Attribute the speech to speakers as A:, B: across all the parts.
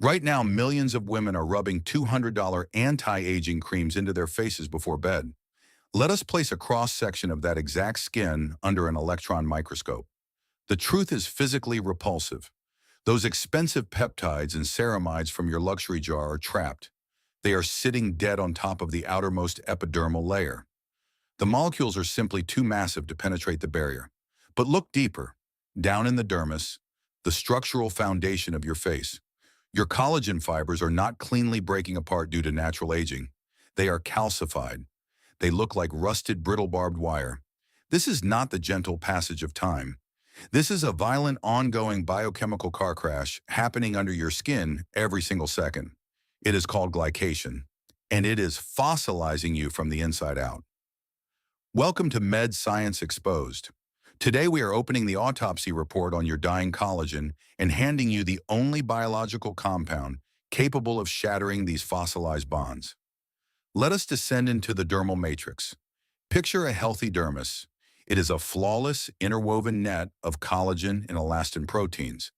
A: Right now, millions of women are rubbing $200 anti-aging creams into their faces before bed. Let us place a cross-section of that exact skin under an electron microscope. The truth is physically repulsive. Those expensive peptides and ceramides from your luxury jar are trapped. They are sitting dead on top of the outermost epidermal layer. The molecules are simply too massive to penetrate the barrier. But look deeper, down in the dermis, the structural foundation of your face. Your collagen fibers are not cleanly breaking apart due to natural aging. They are calcified. They look like rusted, brittle barbed wire. This is not the gentle passage of time. This is a violent, ongoing biochemical car crash happening under your skin every single second. It is called glycation, and it is fossilizing you from the inside out. Welcome to Med Science Exposed. Today we are opening the autopsy report on your dying collagen and handing you the only biological compound capable of shattering these fossilized bonds. Let us descend into the dermal matrix. Picture a healthy dermis. It is a flawless, interwoven net of collagen and elastin proteins.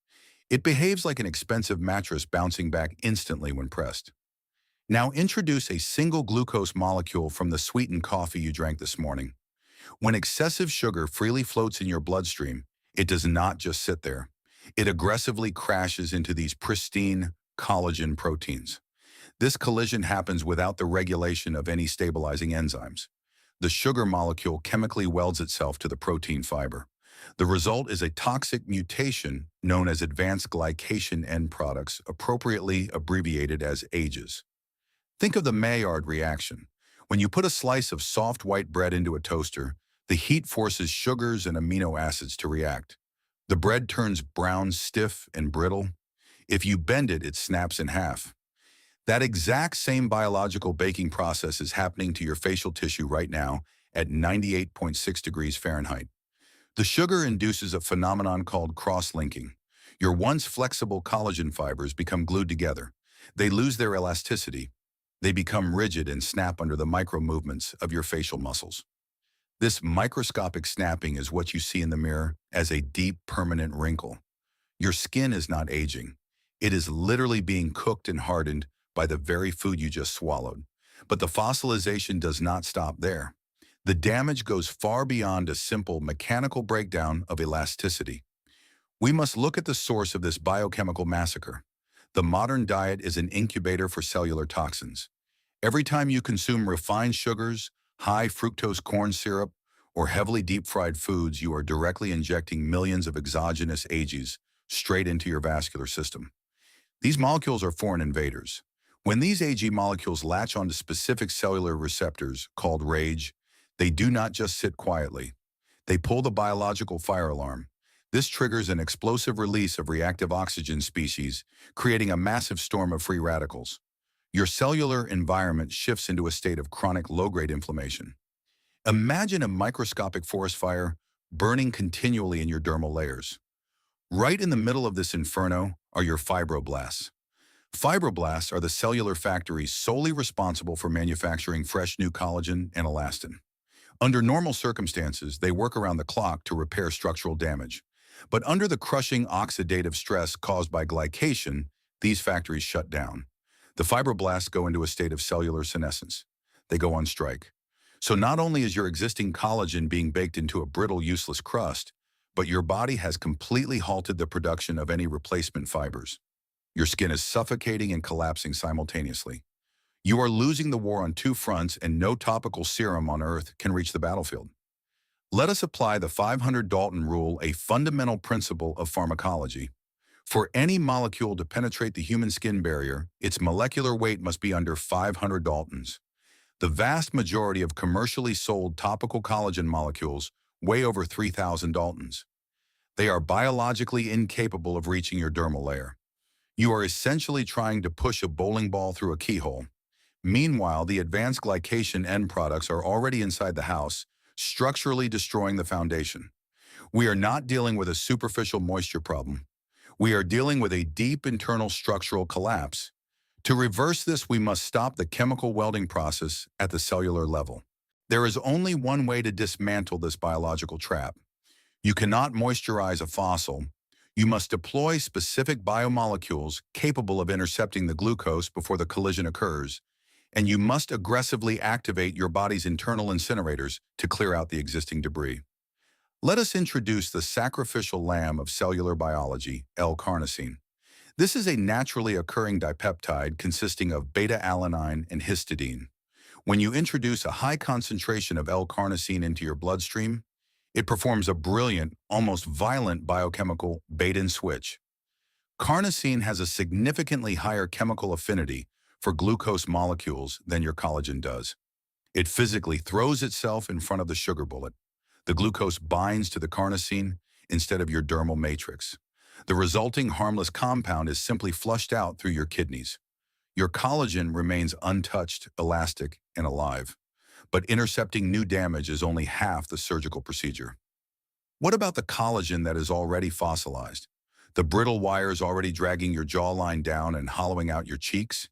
A: It behaves like an expensive mattress bouncing back instantly when pressed. Now introduce a single glucose molecule from the sweetened coffee you drank this morning. When excessive sugar freely floats in your bloodstream, it does not just sit there. It aggressively crashes into these pristine collagen proteins. This collision happens without the regulation of any stabilizing enzymes. The sugar molecule chemically welds itself to the protein fiber. The result is a toxic mutation known as advanced glycation end products, appropriately abbreviated as AGEs. Think of the Maillard reaction. When you put a slice of soft white bread into a toaster, the heat forces sugars and amino acids to react. The bread turns brown, stiff, and brittle. If you bend it, it snaps in half. That exact same biological baking process is happening to your facial tissue right now at 98.6 degrees Fahrenheit. The sugar induces a phenomenon called cross-linking. Your once flexible collagen fibers become glued together. They lose their elasticity. They become rigid and snap under the micro-movements of your facial muscles. This microscopic snapping is what you see in the mirror as a deep, permanent wrinkle. Your skin is not aging. It is literally being cooked and hardened by the very food you just swallowed. But the fossilization does not stop there. The damage goes far beyond a simple mechanical breakdown of elasticity. We must look at the source of this biochemical massacre. The modern diet is an incubator for cellular toxins. Every time you consume refined sugars, high fructose corn syrup, or heavily deep-fried foods, you are directly injecting millions of exogenous AGEs straight into your vascular system. These molecules are foreign invaders. When these AG molecules latch onto specific cellular receptors, called RAGE, they do not just sit quietly. They pull the biological fire alarm. This triggers an explosive release of reactive oxygen species, creating a massive storm of free radicals. Your cellular environment shifts into a state of chronic low-grade inflammation. Imagine a microscopic forest fire burning continually in your dermal layers. Right in the middle of this inferno are your fibroblasts. Fibroblasts are the cellular factories solely responsible for manufacturing fresh new collagen and elastin. Under normal circumstances, they work around the clock to repair structural damage. But under the crushing oxidative stress caused by glycation, these factories shut down. The fibroblasts go into a state of cellular senescence. They go on strike. So not only is your existing collagen being baked into a brittle, useless crust, but your body has completely halted the production of any replacement fibers. Your skin is suffocating and collapsing simultaneously. You are losing the war on two fronts, and no topical serum on Earth can reach the battlefield. Let us apply the 500 Dalton rule, a fundamental principle of pharmacology. For any molecule to penetrate the human skin barrier, its molecular weight must be under 500 Daltons. The vast majority of commercially sold topical collagen molecules weigh over 3,000 Daltons. They are biologically incapable of reaching your dermal layer. You are essentially trying to push a bowling ball through a keyhole. Meanwhile, the advanced glycation end products are already inside the house, structurally destroying the foundation. We are not dealing with a superficial moisture problem. We are dealing with a deep internal structural collapse. To reverse this, we must stop the chemical welding process at the cellular level. There is only one way to dismantle this biological trap. You cannot moisturize a fossil. You must deploy specific biomolecules capable of intercepting the glucose before the collision occurs, and you must aggressively activate your body's internal incinerators to clear out the existing debris. Let us introduce the sacrificial lamb of cellular biology, L-carnosine. This is a naturally occurring dipeptide consisting of beta-alanine and histidine. When you introduce a high concentration of L-carnosine into your bloodstream, it performs a brilliant, almost violent biochemical bait-and-switch. Carnosine has a significantly higher chemical affinity for glucose molecules than your collagen does. It physically throws itself in front of the sugar bullet. The glucose binds to the carnosine instead of your dermal matrix. The resulting harmless compound is simply flushed out through your kidneys. Your collagen remains untouched, elastic, and alive. But intercepting new damage is only half the surgical procedure. What about the collagen that is already fossilized? The brittle wires already dragging your jawline down and hollowing out your cheeks?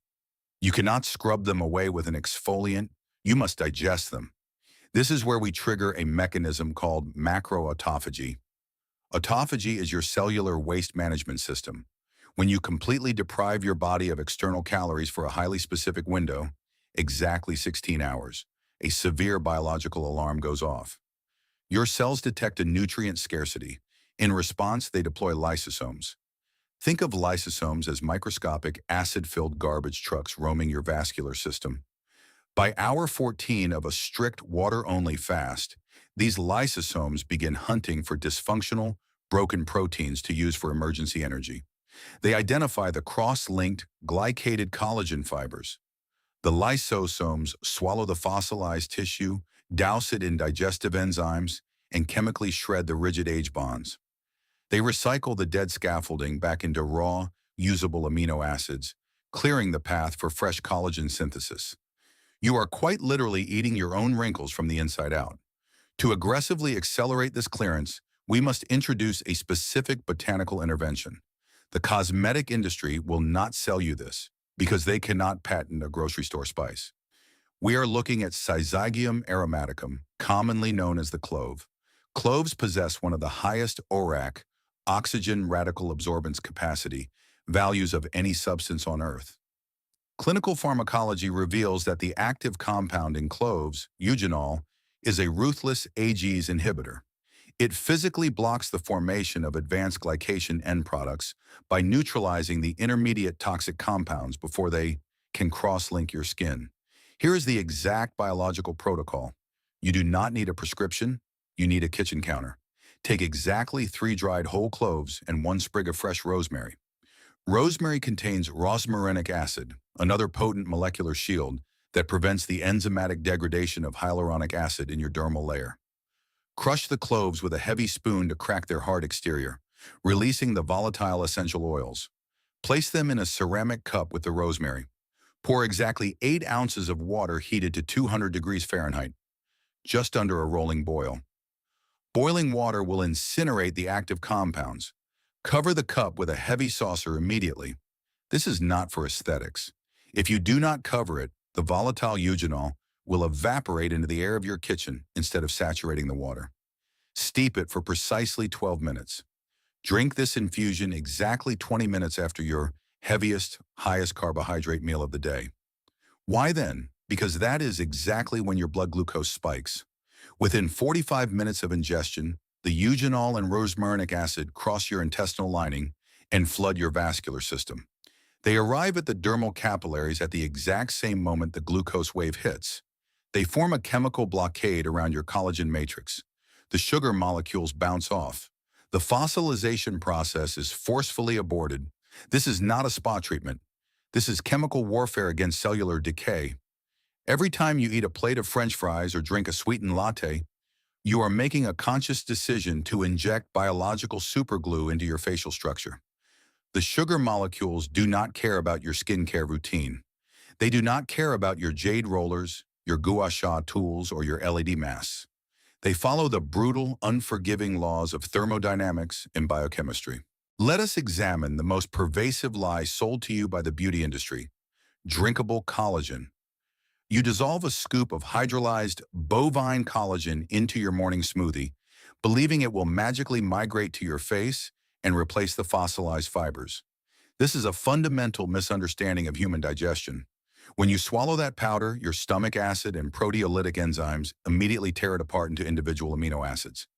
A: You cannot scrub them away with an exfoliant. You must digest them. This is where we trigger a mechanism called macroautophagy. Autophagy is your cellular waste management system. When you completely deprive your body of external calories for a highly specific window, exactly 16 hours, a severe biological alarm goes off. Your cells detect a nutrient scarcity. In response, they deploy lysosomes. Think of lysosomes as microscopic, acid-filled garbage trucks roaming your vascular system. By hour 14 of a strict water-only fast, these lysosomes begin hunting for dysfunctional, broken proteins to use for emergency energy. They identify the cross-linked, glycated collagen fibers. The lysosomes swallow the fossilized tissue, douse it in digestive enzymes, and chemically shred the rigid age bonds. They recycle the dead scaffolding back into raw, usable amino acids, clearing the path for fresh collagen synthesis. You are quite literally eating your own wrinkles from the inside out. To aggressively accelerate this clearance, we must introduce a specific botanical intervention. The cosmetic industry will not sell you this because they cannot patent a grocery store spice. We are looking at Syzygium aromaticum, commonly known as the clove. Cloves possess one of the highest ORAC, oxygen radical absorbance capacity, values of any substance on Earth. Clinical pharmacology reveals that the active compound in cloves, eugenol, is a ruthless AGEs inhibitor. It physically blocks the formation of advanced glycation end products by neutralizing the intermediate toxic compounds before they can cross-link your skin. Here is the exact biological protocol. You do not need a prescription, you need a kitchen counter. Take exactly 3 dried whole cloves and 1 sprig of fresh rosemary. Rosemary contains rosmarinic acid, another potent molecular shield that prevents the enzymatic degradation of hyaluronic acid in your dermal layer. Crush the cloves with a heavy spoon to crack their hard exterior, releasing the volatile essential oils. Place them in a ceramic cup with the rosemary. Pour exactly 8 ounces of water heated to 200 degrees Fahrenheit, just under a rolling boil. Boiling water will incinerate the active compounds. Cover the cup with a heavy saucer immediately. This is not for aesthetics. If you do not cover it, the volatile eugenol will evaporate into the air of your kitchen instead of saturating the water. Steep it for precisely 12 minutes. Drink this infusion exactly 20 minutes after your heaviest, highest carbohydrate meal of the day. Why then? Because that is exactly when your blood glucose spikes. Within 45 minutes of ingestion, the eugenol and rosmarinic acid cross your intestinal lining and flood your vascular system. They arrive at the dermal capillaries at the exact same moment the glucose wave hits. They form a chemical blockade around your collagen matrix. The sugar molecules bounce off. The fossilization process is forcefully aborted. This is not a spa treatment. This is chemical warfare against cellular decay. Every time you eat a plate of French fries or drink a sweetened latte, you are making a conscious decision to inject biological superglue into your facial structure. The sugar molecules do not care about your skincare routine. They do not care about your jade rollers, your gua sha tools, or your LED masks. They follow the brutal, unforgiving laws of thermodynamics and biochemistry. Let us examine the most pervasive lie sold to you by the beauty industry: drinkable collagen. You dissolve a scoop of hydrolyzed bovine collagen into your morning smoothie, believing it will magically migrate to your face and replace the fossilized fibers. This is a fundamental misunderstanding of human digestion. When you swallow that powder, your stomach acid and proteolytic enzymes immediately tear it apart into individual amino acids.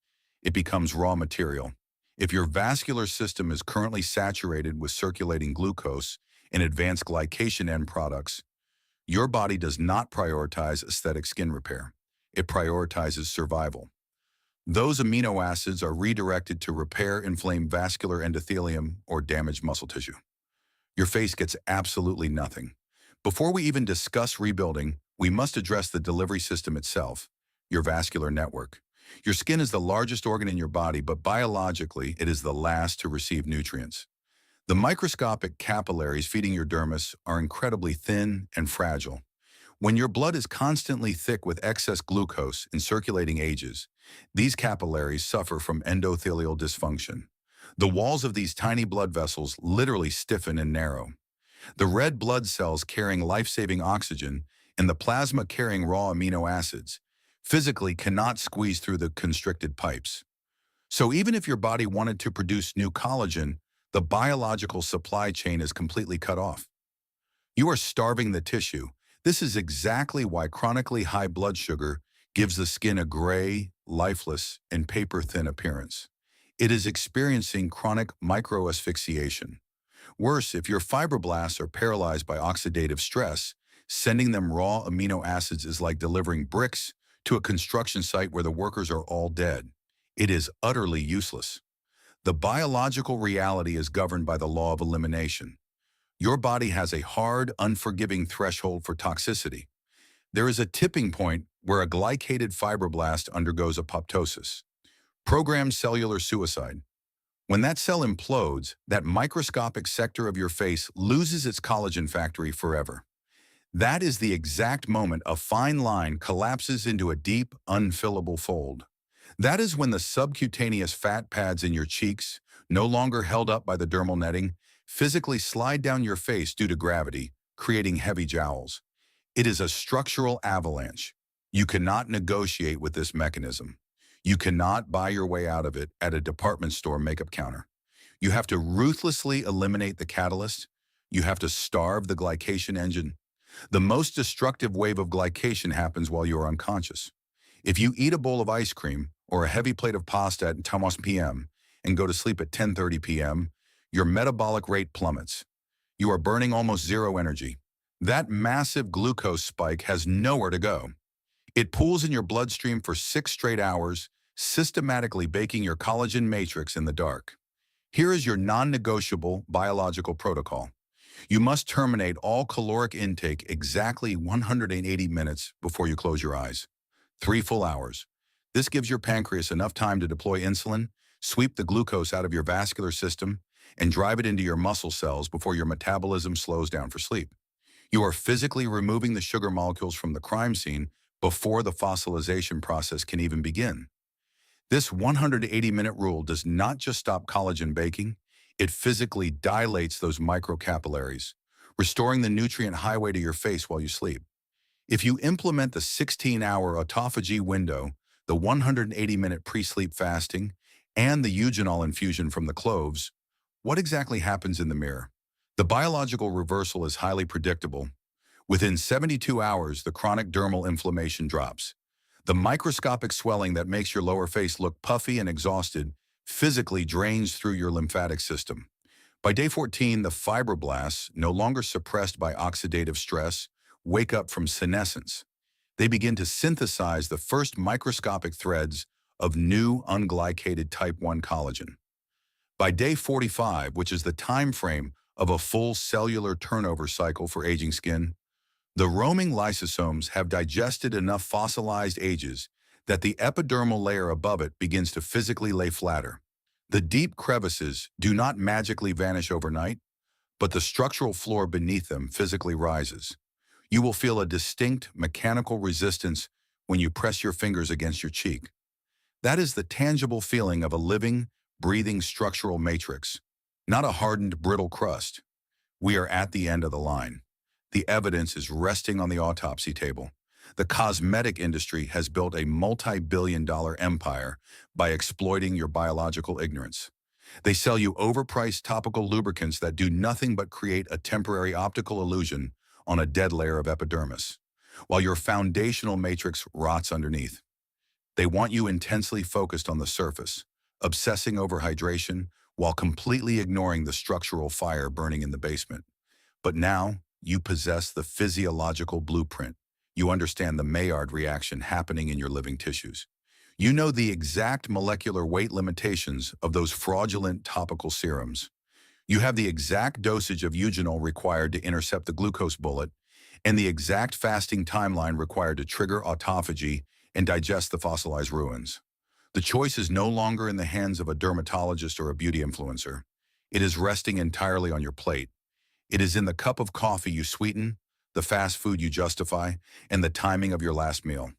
A: It becomes raw material. If your vascular system is currently saturated with circulating glucose and advanced glycation end products, your body does not prioritize aesthetic skin repair. It prioritizes survival. Those amino acids are redirected to repair inflamed vascular endothelium or damaged muscle tissue. Your face gets absolutely nothing. Before we even discuss rebuilding, we must address the delivery system itself, your vascular network. Your skin is the largest organ in your body, but biologically, it is the last to receive nutrients. The microscopic capillaries feeding your dermis are incredibly thin and fragile. When your blood is constantly thick with excess glucose in circulating ages, these capillaries suffer from endothelial dysfunction. The walls of these tiny blood vessels literally stiffen and narrow. The red blood cells carrying life-saving oxygen and the plasma carrying raw amino acids physically cannot squeeze through the constricted pipes. So even if your body wanted to produce new collagen, the biological supply chain is completely cut off. You are starving the tissue. This is exactly why chronically high blood sugar gives the skin a gray, lifeless, and paper-thin appearance. It is experiencing chronic microasphyxiation. Worse, if your fibroblasts are paralyzed by oxidative stress, sending them raw amino acids is like delivering bricks to a construction site where the workers are all dead. It is utterly useless. The biological reality is governed by the law of elimination. Your body has a hard, unforgiving threshold for toxicity. There is a tipping point where a glycated fibroblast undergoes apoptosis, programmed cellular suicide. When that cell implodes, that microscopic sector of your face loses its collagen factory forever. That is the exact moment a fine line collapses into a deep, unfillable fold. That is when the subcutaneous fat pads in your cheeks, no longer held up by the dermal netting, physically slide down your face due to gravity, creating heavy jowls. It is a structural avalanche. You cannot negotiate with this mechanism. You cannot buy your way out of it at a department store makeup counter. You have to ruthlessly eliminate the catalyst. You have to starve the glycation engine. The most destructive wave of glycation happens while you are unconscious. If you eat a bowl of ice cream or a heavy plate of pasta at 10 p.m. and go to sleep at 10:30 p.m., your metabolic rate plummets. You are burning almost zero energy. That massive glucose spike has nowhere to go. It pools in your bloodstream for 6 straight hours, systematically baking your collagen matrix in the dark. Here is your non-negotiable biological protocol. You must terminate all caloric intake exactly 180 minutes before you close your eyes. 3 full hours. This gives your pancreas enough time to deploy insulin, sweep the glucose out of your vascular system, and drive it into your muscle cells before your metabolism slows down for sleep. You are physically removing the sugar molecules from the crime scene before the fossilization process can even begin. This 180-minute rule does not just stop collagen baking, it physically dilates those microcapillaries, restoring the nutrient highway to your face while you sleep. If you implement the 16-hour autophagy window, the 180-minute pre-sleep fasting, and the eugenol infusion from the cloves, what exactly happens in the mirror? The biological reversal is highly predictable. Within 72 hours, the chronic dermal inflammation drops. The microscopic swelling that makes your lower face look puffy and exhausted physically drains through your lymphatic system. By day 14, the fibroblasts, no longer suppressed by oxidative stress, wake up from senescence. They begin to synthesize the first microscopic threads of new unglycated type 1 collagen. By day 45, which is the time frame of a full cellular turnover cycle for aging skin, the roaming lysosomes have digested enough fossilized ages that the epidermal layer above it begins to physically lay flatter. The deep crevices do not magically vanish overnight, but the structural floor beneath them physically rises. You will feel a distinct mechanical resistance when you press your fingers against your cheek. That is the tangible feeling of a living, breathing structural matrix, not a hardened, brittle crust. We are at the end of the line. The evidence is resting on the autopsy table. The cosmetic industry has built a multi-billion-dollar empire by exploiting your biological ignorance. They sell you overpriced topical lubricants that do nothing but create a temporary optical illusion on a dead layer of epidermis, while your foundational matrix rots underneath. They want you intensely focused on the surface, obsessing over hydration while completely ignoring the structural fire burning in the basement. But now, you possess the physiological blueprint. You understand the Maillard reaction happening in your living tissues. You know the exact molecular weight limitations of those fraudulent topical serums. You have the exact dosage of eugenol required to intercept the glucose bullet and the exact fasting timeline required to trigger autophagy and digest the fossilized ruins. The choice is no longer in the hands of a dermatologist or a beauty influencer. It is resting entirely on your plate. It is in the cup of coffee you sweeten, the fast food you justify, and the timing of your last meal.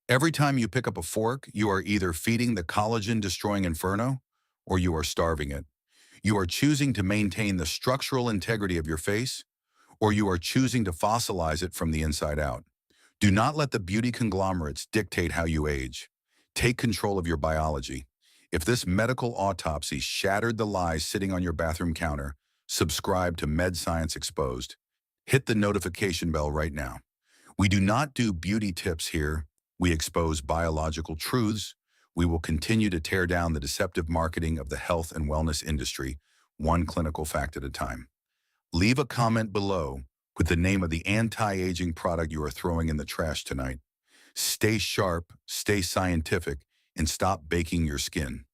A: Every time you pick up a fork, you are either feeding the collagen-destroying inferno or you are starving it. You are choosing to maintain the structural integrity of your face or you are choosing to fossilize it from the inside out. Do not let the beauty conglomerates dictate how you age. Take control of your biology. If this medical autopsy shattered the lies sitting on your bathroom counter, subscribe to Med Science Exposed. Hit the notification bell right now. We do not do beauty tips here. We expose biological truths. We will continue to tear down the deceptive marketing of the health and wellness industry, one clinical fact at a time. Leave a comment below with the name of the anti-aging product you are throwing in the trash tonight. Stay sharp, stay scientific, and stop baking your skin.